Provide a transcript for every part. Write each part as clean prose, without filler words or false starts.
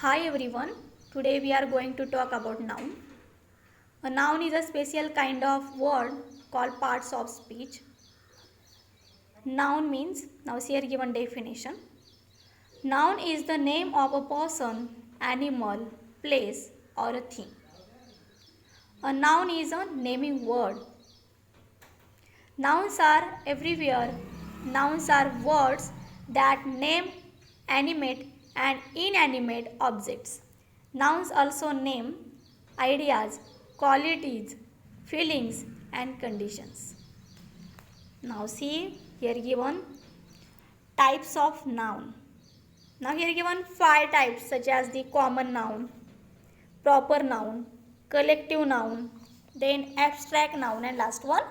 Hi everyone, today we are going to talk about noun. A noun is a special kind of word called parts of speech. Noun means, now here given definition. Noun is the name of a person, animal, place or a thing. A noun is a naming word. Nouns are everywhere. Nouns are words that name animate and inanimate objects. Nouns also name ideas, qualities, feelings and conditions. Now see here given types of noun. Now here given 5 types such as the common noun, proper noun, collective noun, then abstract noun and last one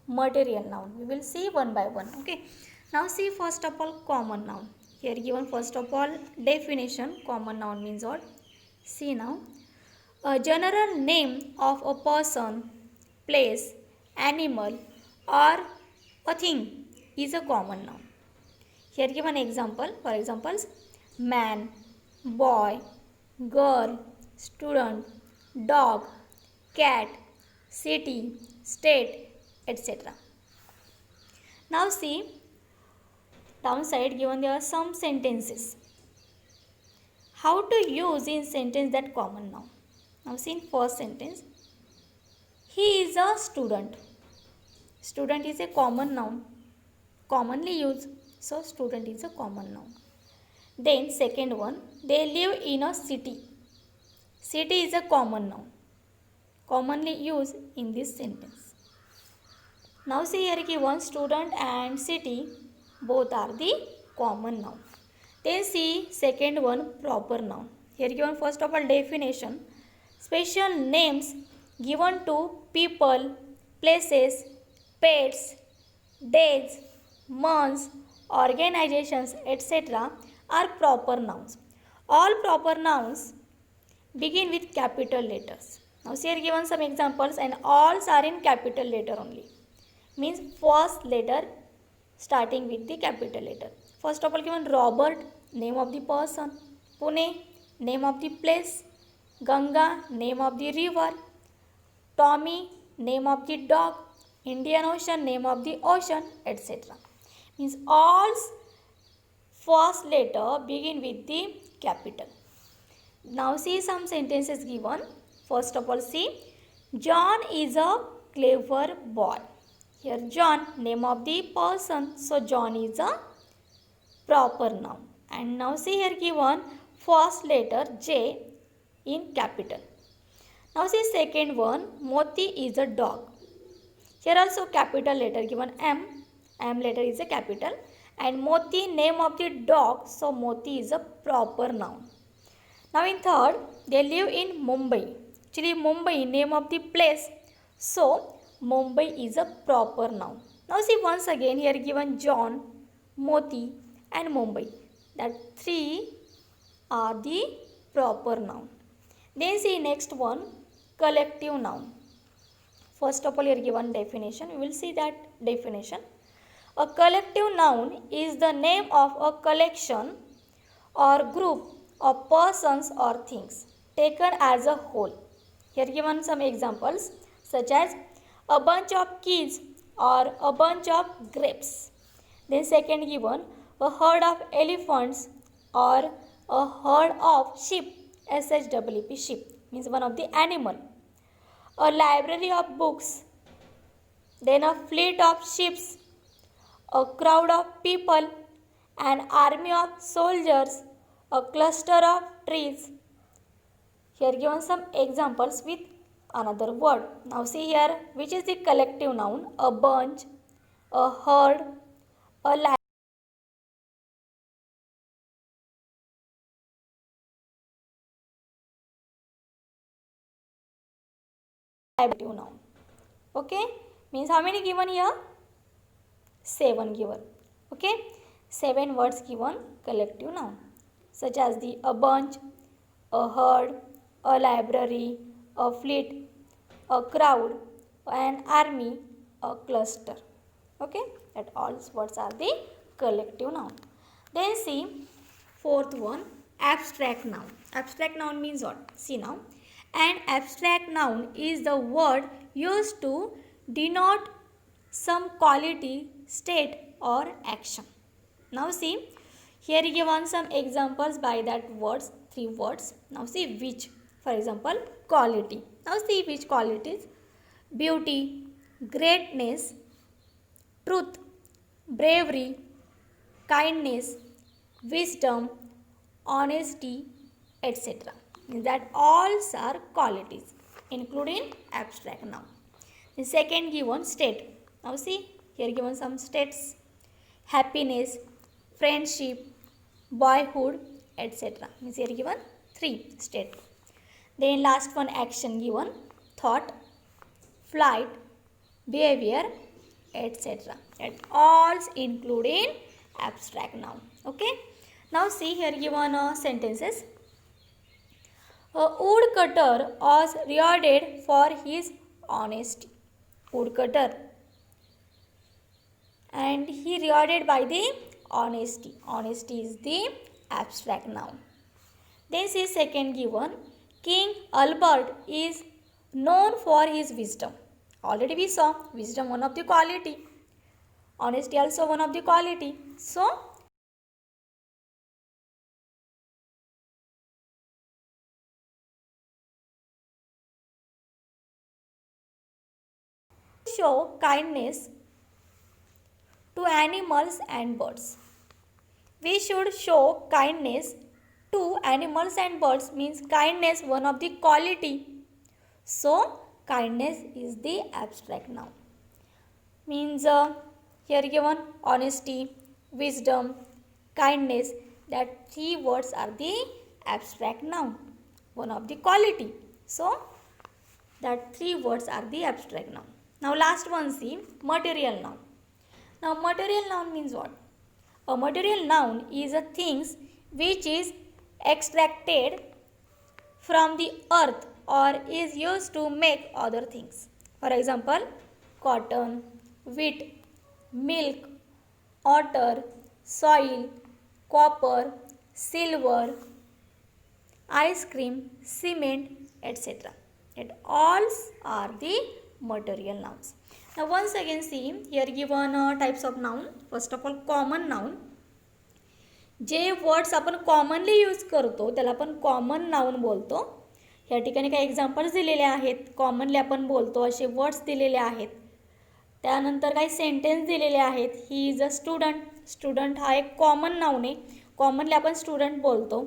material noun. We will see one by one. Okay. Now see first of all common noun. Here given first of all definition. Common noun means what? See now. A general name of a person, place, animal or a thing is a common noun. Here given example. For examples, man, boy, girl, student, dog, cat, city, state, etc. Now see, downside given there are some sentences. How to use in sentence that common noun. Now see in first sentence, he is a student. Student is a common noun, commonly used. So student is a common noun. Then second one, they live in a city. City is a common noun, commonly used in this sentence. Now see here given student and city both are the common noun. Then see second one proper noun. Here given first of all definition. Special names given to people, places, pets, days, months, organizations, etc. are proper nouns. All proper nouns begin with capital letters. Now here given some examples and all are in capital letter only. Means first letter starting with the capital letter. First of all given Robert, name of the person. Pune, name of the place. Ganga, name of the river. Tommy, name of the dog. Indian Ocean, name of the ocean, etc. Means all first letter begin with the capital. Now see some sentences given. First of all see, John is a clever boy. Here John, name of the person. So John is a proper noun. And now see here given first letter J in capital. Now see second one, Moti is a dog. Here also capital letter given M. M letter is a capital. And Moti, name of the dog. So Moti is a proper noun. Now in third, they live in Mumbai. Actually Mumbai, name of the place. So Mumbai is a proper noun. Now see once again here given John, Moti and Mumbai. That three are the proper noun. Then see next one, collective noun. First of all here given definition. We will see that definition. A collective noun is the name of a collection or group of persons or things taken as a whole. Here given some examples such as a bunch of keys or a bunch of grapes. Then second given, a herd of elephants or a herd of sheep. SHWP, sheep means one of the animal. A library of books. Then a fleet of ships. A crowd of people. An army of soldiers. A cluster of trees. Here given some examples with another word. Now see here which is the collective noun. A bunch, a herd, a collective noun. Okay, means how many given here? 7 given. Okay, 7 words given collective noun such as the a bunch, a herd, a library, a fleet, a crowd, an army, a cluster. Okay, that all words are the collective noun. Then see fourth one, abstract noun. Abstract noun means what? See now. An abstract noun is the word used to denote some quality, state or action. Now see, here given some examples by that words, 3 words. Now see which. For example, quality. Now see which qualities. Beauty, greatness, truth, bravery, kindness, wisdom, honesty, etc. Means that all are qualities including abstract noun. The second given state. Now see here given some states. Happiness, friendship, boyhood, etc. Means here given 3 state. Then last one action given. Thought, flight, behavior, etc. That all include in abstract noun. Okay. Now see here given sentences. A woodcutter was rewarded for his honesty. Woodcutter. And he rewarded by the honesty. Honesty is the abstract noun. Then see second given. King Albert is known for his wisdom. Already we saw wisdom one of the quality. Honesty also one of the quality. So show kindness to animals and birds. We should show kindness to animals and birds means kindness one of the quality. So kindness is the abstract noun. Means here given honesty, wisdom, kindness, that 3 words are the abstract noun, one of the quality. So that 3 words are the abstract noun. Now last one see material noun. Now material noun means what? A material noun is a things which is extracted from the earth or is used to make other things. For example, cotton, wheat, milk, water, soil, copper, silver, ice cream, cement, etc. It all are the material nouns. Now once again see here given types of noun. First of all common noun. J words आपण commonly use करतो त्याला आपण common noun बोलतो. या ठिकाणी काही examples दिलेले आहेत. कॉमनली आपण बोलतो असे वर्ड्स दिलेले आहेत. त्यानंतर काही सेंटेन्स दिलेले आहेत. He is a student. Student हा एक कॉमन नाउन आहे. कॉमनली आपण स्टुडंट बोलतो.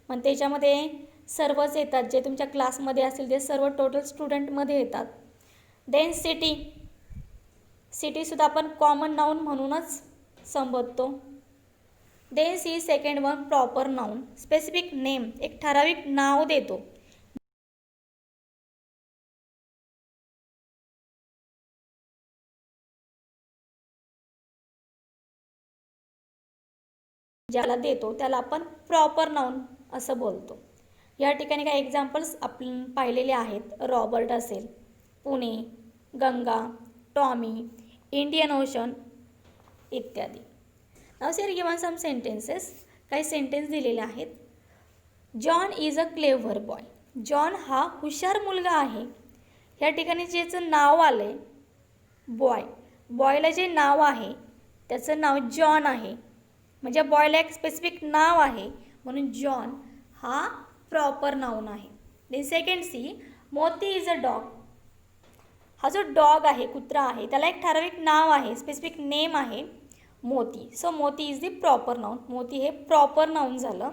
पण त्याच्यामध्ये सर्वच येतात जे तुमच्या क्लासमध्ये असतील ते सर्व टोटल स्टुडंटमध्ये येतात. Then city. सिटीसुद्धा आपण कॉमन नाउन म्हणूनच संबोधतो. Then see second one proper noun. Specific name एक ठराविक नाव देतो. ज्याला देतो त्याला आपण प्रॉपर नाउन असं बोलतो. या ठिकाणी काही एक्झाम्पल्स आपण पाहिलेले आहेत. रॉबर्ट असेल, Pune, Ganga, Tommy, Indian Ocean इत्यादी. Now here given some sentences. काही सेंटेन्स दिलेले आहेत. John is a clever boy. John हा हुशार मुलगा आहे. या ठिकाणी ज्याचं नाव आलं आहे बॉय. बॉयला जे नाव आहे त्याचं नाव जॉन आहे. म्हणजे बॉयला एक स्पेसिफिक नाव आहे म्हणून जॉन हा प्रॉपर नाउन आहे. देन सेकंड सी मोती इज अ डॉग. हा जो डॉग आहे कुत्रा आहे त्याला एक ठराविक नाव आहे, स्पेसिफिक नेम आहे मोती. सो मोती इज द प्रॉपर नाउन. मोती हे प्रॉपर नाउन झालं.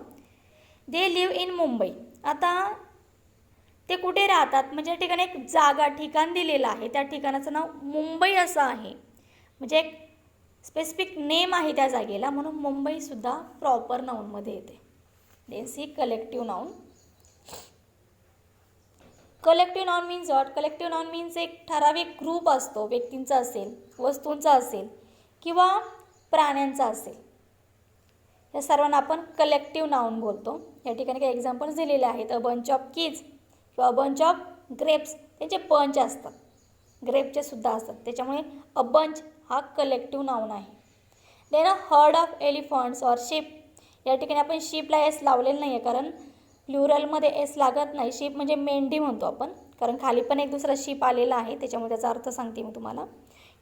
दे लिव्ह इन मुंबई. आता ते कुठे राहतात म्हणजे या ठिकाणी एक जागा ठिकाण दिलेलं आहे. त्या ठिकाणाचं नाव मुंबई असं आहे. म्हणजे एक स्पेसिफिक नेम आहे त्या जागेला म्हणून मुंबईसुद्धा प्रॉपर नाउनमध्ये येते. Then see collective noun. Collective noun means what? Collective noun means एक ठराविक ग्रुप असतो. व्यक्तींचा असेल, वस्तूंचा असेल किंवा प्राण्यांचा असेल. या सर्वांना आपण कलेक्टिव्ह नाउन बोलतो. या ठिकाणी काही एक्झाम्पल्स दिलेले आहेत. अ बंच ऑफ कीज किंवा बंच ऑफ ग्रेप्स. त्यांचे बंच असतात, ग्रेपचे सुद्धा असतात. त्याच्यामुळे अ बंच हा कलेक्टिव्ह नाउन आहे. Then a herd of elephants or sheep. या ठिकाणी आपण शिपला एस लावलेलं नाही आहे कारण प्लुरलमध्ये एस लागत नाही. शीप म्हणजे मेंढी म्हणतो आपण, कारण खाली पण एक दुसरा शीप आलेला आहे, त्याच्यामुळे त्याचा अर्थ सांगते मी तुम्हाला.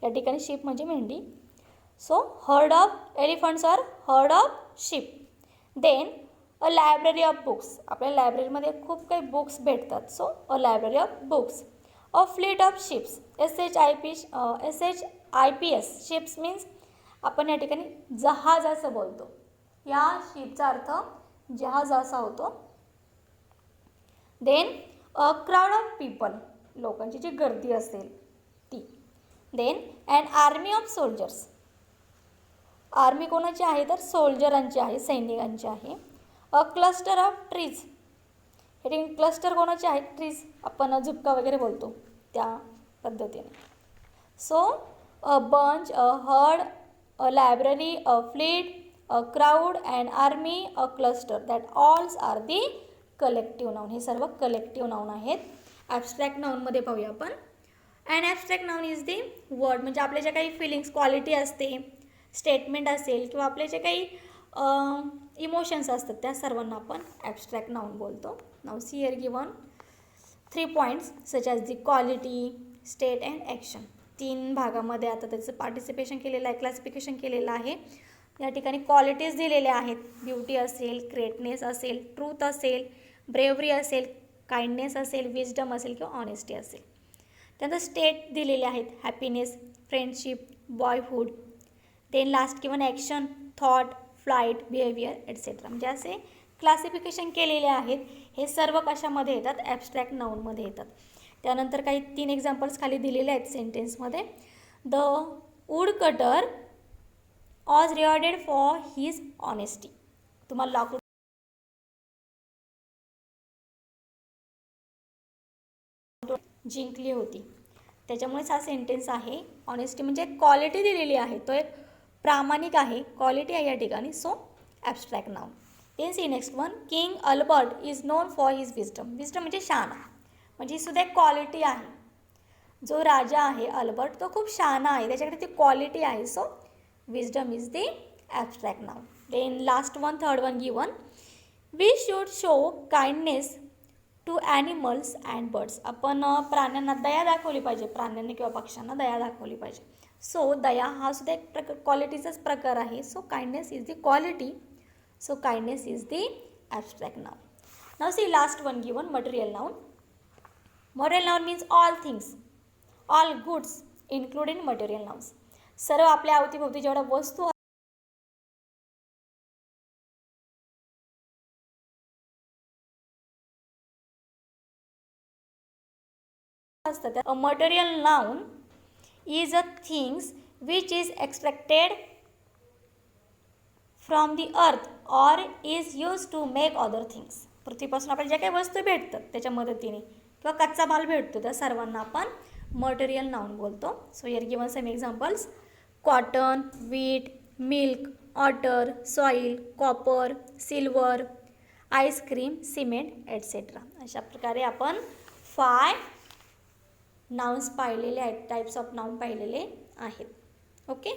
या ठिकाणी शीप म्हणजे मेंढी. So herd of elephants are herd of sheep. Then a library of books. आपल्या लायब्ररीमध्ये खूप काही बुक्स भेटतात. So a library of books. A fleet of ships. SHIPS ships means आपण या ठिकाणी जहाजाचं बोलतो. या शिपचा अर्थ जहाज असा होतो. Then a crowd of people. लोकांची जी गर्दी असेल ती. Then an army of soldiers. Army कोणाची आहे तर सोल्जरांची आहे, सैनिकांची आहे. A cluster of trees. हे क्लस्टर कोणाचे आहेत ट्रीज, आपण झुपका वगैरे बोलतो त्या पद्धतीने. So a bunch, a herd, a library, a fleet, a crowd, and army, a cluster, that alls are the collective noun. हे सर्व कलेक्टिव्ह नाऊन आहेत. ॲब्स्ट्रॅक्ट नाऊनमध्ये पाहूया आपण. And abstract noun is the word, म्हणजे आपले जे काही फिलिंग्स, क्वालिटी असते, statement असेल किंवा आपले जे काही इमोशन्स असतात त्या सर्वांना आपण ॲब्स्ट्रॅक्ट नाऊन बोलतो. Now see here given 3 points such as the quality, state and action. 3 भागामध्ये आता त्याचं पार्टिसिपेशन केलेलं आहे, क्लासिफिकेशन केलेलं आहे. या ठिकाणी क्वालिटीज दिलेल्या आहेत. ब्युटी असेल, ग्रेटनेस असेल, ट्रूथ असेल, ब्रेवरी असेल, काइंडनेस असेल, विजडम असेल किंवा ऑनेस्टी असेल. त्यानंतर स्टेट दिलेले आहेत. Happiness, friendship, boyhood. Then last given action, thought, flight, behaviour etcetera. म्हणजे असे क्लासिफिकेशन केलेले आहेत. हे सर्व कशामध्ये येतात, ॲब्स्ट्रॅक्ट नाऊनमध्ये येतात. त्यानंतर काही 3 एक्झाम्पल्स खाली दिलेले आहेत सेंटेन्समध्ये. The wood cutter was rewarded for his honesty. तुम्हाला लाकूड जिंकली होती, त्याच्यामुळेच हा सेंटेन्स आहे. ऑनेस्टी म्हणजे क्वालिटी दिलेली आहे, तो एक प्रामाणिक आहे, क्वालिटी आहे या ठिकाणी. So abstract noun. Then see next one. King Albert is known for his wisdom. Wisdom म्हणजे शहाणा, म्हणजे ही सुद्धा एक क्वालिटी आहे. जो राजा आहे अल्बर्ट तो खूप शहाणा आहे, त्याच्याकडे ती क्वालिटी आहे. So wisdom is the abstract noun. Then last one, third one given. We should show kindness to animals and birds. आपण प्राण्यांना दया दाखवली पाहिजे, प्राण्यांनी किंवा पक्ष्यांना दया दाखवली पाहिजे. सो दया हा सुद्धा एक क्वालिटीचाच प्रकार आहे. So kindness is the quality. So kindness is the abstract noun. Now see last one given, material noun. Material noun means all things, all goods including material nouns. सर्व आपल्या अवतीभोवती जेवढ्या वस्तू असतात. A material noun is a things which is extracted from the earth or is use to make other things. पृथ्वीपासून आपल्याला ज्या काही वस्तू भेटतात त्याच्या मदतीने किंवा कच्चा माल भेटतो त्या सर्वांना आपण मटेरियल नाउन बोलतो. So here given some examples. Cotton, wheat, milk, water, soil, copper, silver, ice cream, cement etcetera. अशा प्रकारे आपण 5 नाउन्स पाहिलेले आहेत, टाईप्स ऑफ नाउन पाहिलेले आहेत. ओके.